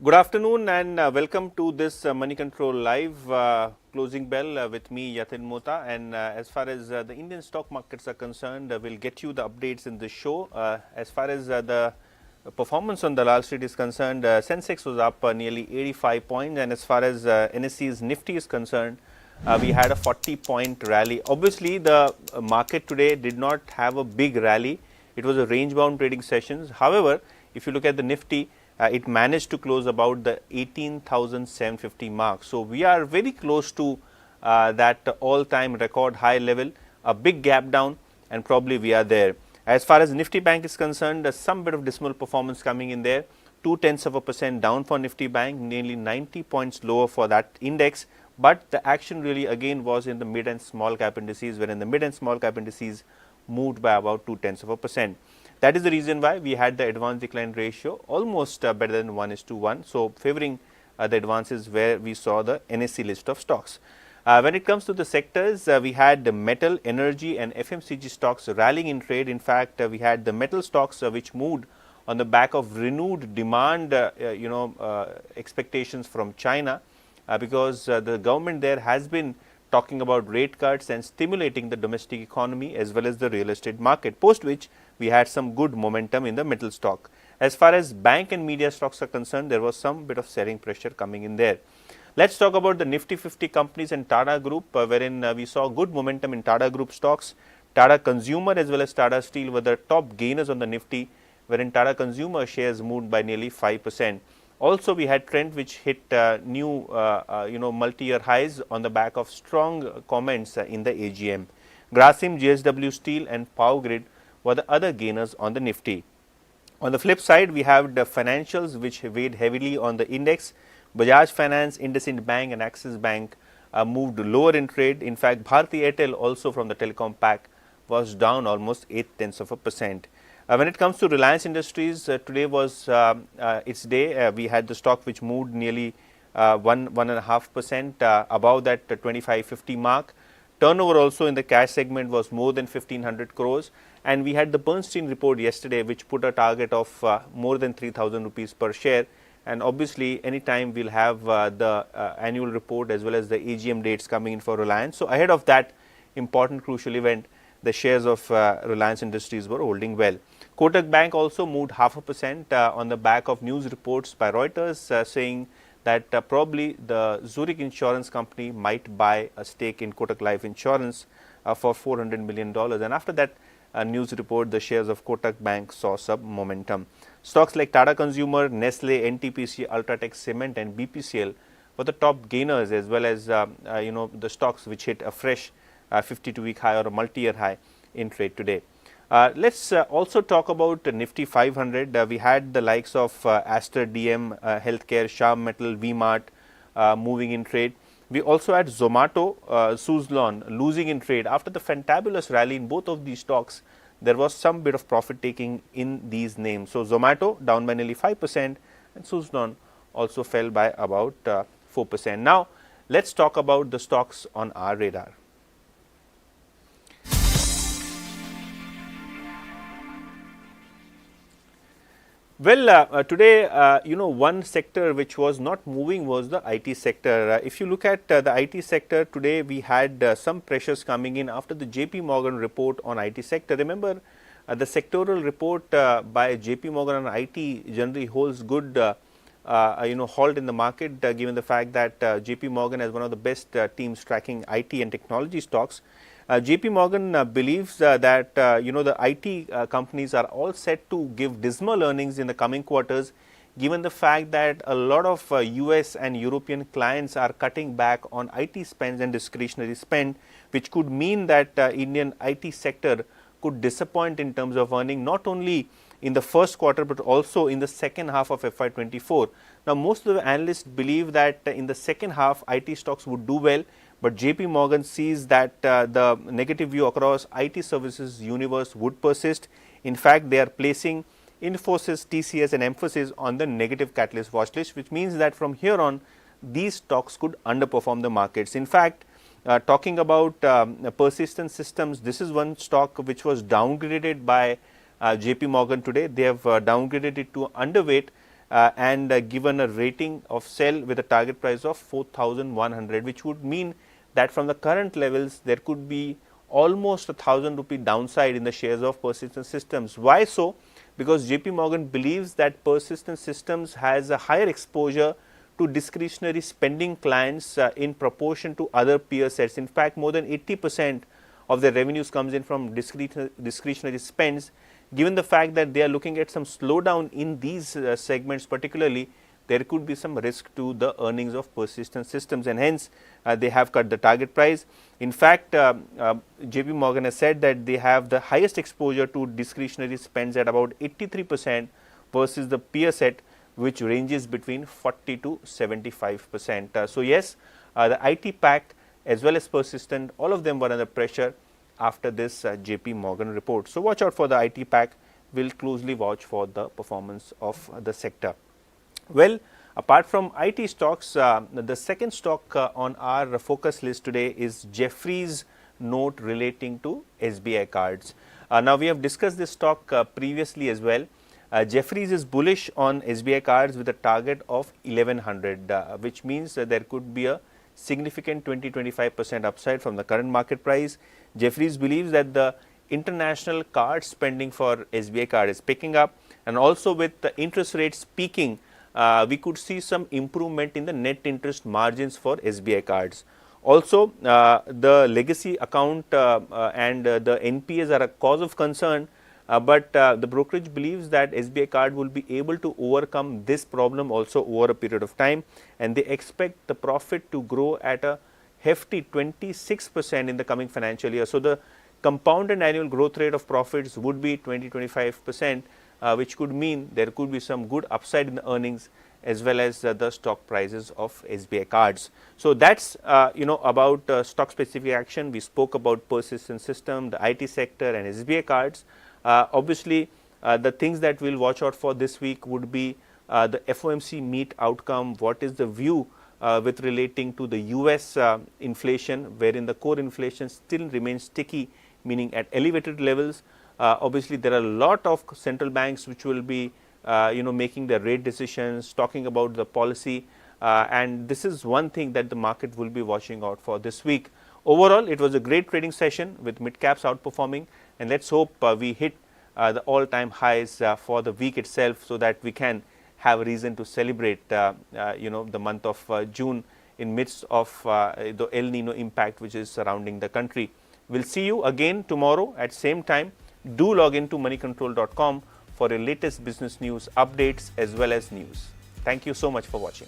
Good afternoon and welcome to this Moneycontrol live closing bell with me Yatin Mota, and as far as the Indian stock markets are concerned, we'll get you the updates in this show. As far as the performance on the Wall Street is concerned, Sensex was up nearly 85 points, and as far as NSE's Nifty is concerned, we had a 40-point rally. Obviously, the market today did not have a big rally. It was a range bound trading sessions. However, if you look at the Nifty, it managed to close about the 18,750 mark. So, we are very close to that all time record high level, a big gap down, and probably we are there. As far as Nifty Bank is concerned, some bit of dismal performance coming in there, 0.2% down for Nifty Bank, nearly 90 points lower for that index. But the action really again was in the mid and small cap indices, wherein the mid and small cap indices moved by about 0.2%. That is the reason why we had the advance decline ratio almost better than 1:1. So, favoring the advances where we saw the NSE list of stocks. When it comes to the sectors, we had the metal, energy and FMCG stocks rallying in trade. In fact, we had the metal stocks which moved on the back of renewed demand expectations from China, because the government there has been talking about rate cuts and stimulating the domestic economy as well as the real estate market, post which we had some good momentum in the metal stock. As far as bank and media stocks are concerned, there was some bit of selling pressure coming in there. Let's talk about the Nifty 50 companies and Tata Group, wherein we saw good momentum in Tata Group stocks. Tata Consumer as well as Tata Steel were the top gainers on the Nifty, wherein Tata Consumer shares moved by nearly 5%. Also, we had trend which hit new multi-year highs on the back of strong comments in the AGM. Grasim, JSW Steel and Power Grid were the other gainers on the Nifty. On the flip side, we have the financials which weighed heavily on the index. Bajaj Finance, IndusInd Bank and Axis Bank moved lower in trade. In fact, Bharti Airtel also from the telecom pack was down almost 0.8%. When it comes to Reliance Industries, today was its day. We had the stock which moved nearly 1.5% above that 2550 mark. Turnover also in the cash segment was more than 1500 crores, and we had the Bernstein report yesterday which put a target of more than 3000 rupees per share. And obviously, anytime we'll have the annual report as well as the AGM dates coming in for Reliance. So, ahead of that important crucial event, the shares of Reliance Industries were holding well. Kotak Bank also moved 0.5% on the back of news reports by Reuters saying that probably the Zurich Insurance Company might buy a stake in Kotak Life Insurance for $400 million. And after that news report, the shares of Kotak Bank saw some momentum. Stocks like Tata Consumer, Nestle, NTPC, Ultratech Cement and BPCL were the top gainers, as well as the stocks which hit a fresh 52-week high or a multi-year high in trade today. Let's also talk about Nifty 500. We had the likes of Aster DM, Healthcare, Sharp Metal, V-Mart moving in trade. We also had Zomato, Suzlon losing in trade. After the fantabulous rally in both of these stocks, there was some bit of profit taking in these names. So, Zomato down by nearly 5% and Suzlon also fell by about 4%. Now, let's talk about the stocks on our radar. Well, today, one sector which was not moving was the IT sector. If you look at the IT sector today, we had some pressures coming in after the JP Morgan report on IT sector. Remember, the sectoral report by JP Morgan on IT generally holds good halt in the market, given the fact that JP Morgan has one of the best teams tracking IT and technology stocks. JP Morgan believes that the IT companies are all set to give dismal earnings in the coming quarters, given the fact that a lot of US and European clients are cutting back on IT spends and discretionary spend, which could mean that Indian IT sector could disappoint in terms of earning, not only in the first quarter but also in the second half of FY24. Now, most of the analysts believe that in the second half IT stocks would do well, but JP Morgan sees that the negative view across IT services universe would persist. In fact, they are placing Infosys, TCS and Emphasis on the negative catalyst watch list, which means that from here on these stocks could underperform the markets. In fact, talking about Persistent Systems, this is one stock which was downgraded by JP Morgan today. They have downgraded it to underweight, and given a rating of sell with a target price of 4,100, which would mean that from the current levels there could be almost ₹1,000 downside in the shares of Persistent Systems. Why so? Because JP Morgan believes that Persistent Systems has a higher exposure to discretionary spending clients in proportion to other peer sets. In fact, more than 80% of their revenues comes in from discretionary spends. Given the fact that they are looking at some slowdown in these segments particularly, there could be some risk to the earnings of Persistent Systems, and hence they have cut the target price. In fact, JP Morgan has said that they have the highest exposure to discretionary spends at about 83% versus the peer set, which ranges between 40 to 75%. So yes, the IT pack as well as Persistent, all of them were under pressure after this JP Morgan report. So watch out for the IT pack. We'll closely watch for the performance of the sector. Well, apart from IT stocks, the second stock on our focus list today is Jefferies note relating to SBI cards. Now we have discussed this stock previously as well. Jefferies is bullish on SBI cards with a target of 1100, which means that there could be a significant 20-25% upside from the current market price. Jefferies believes that the international card spending for SBI card is picking up, and also with the interest rates peaking, we could see some improvement in the net interest margins for SBI cards. Also, the legacy account and the NPAs are a cause of concern, but the brokerage believes that SBI card will be able to overcome this problem also over a period of time, and they expect the profit to grow at a hefty 26% in the coming financial year. So the compounded annual growth rate of profits would be 20-25%, which could mean there could be some good upside in the earnings as well as the stock prices of SBI cards. So that's about stock specific action. We spoke about Persistent System, the IT sector, and SBI cards. Obviously, the things that we'll watch out for this week would be the FOMC meet outcome. What is the view with relating to the US inflation, wherein the core inflation still remains sticky, meaning at elevated levels. Obviously, there are a lot of central banks which will be making their rate decisions, talking about the policy, and this is one thing that the market will be watching out for this week. Overall, it was a great trading session with mid caps outperforming, and let's hope we hit the all-time highs for the week itself, so that we can have a reason to celebrate the month of June in midst of the El Nino impact which is surrounding the country. We'll see you again tomorrow at same time. Do log into moneycontrol.com for your latest business news updates as well as news. Thank you so much for watching.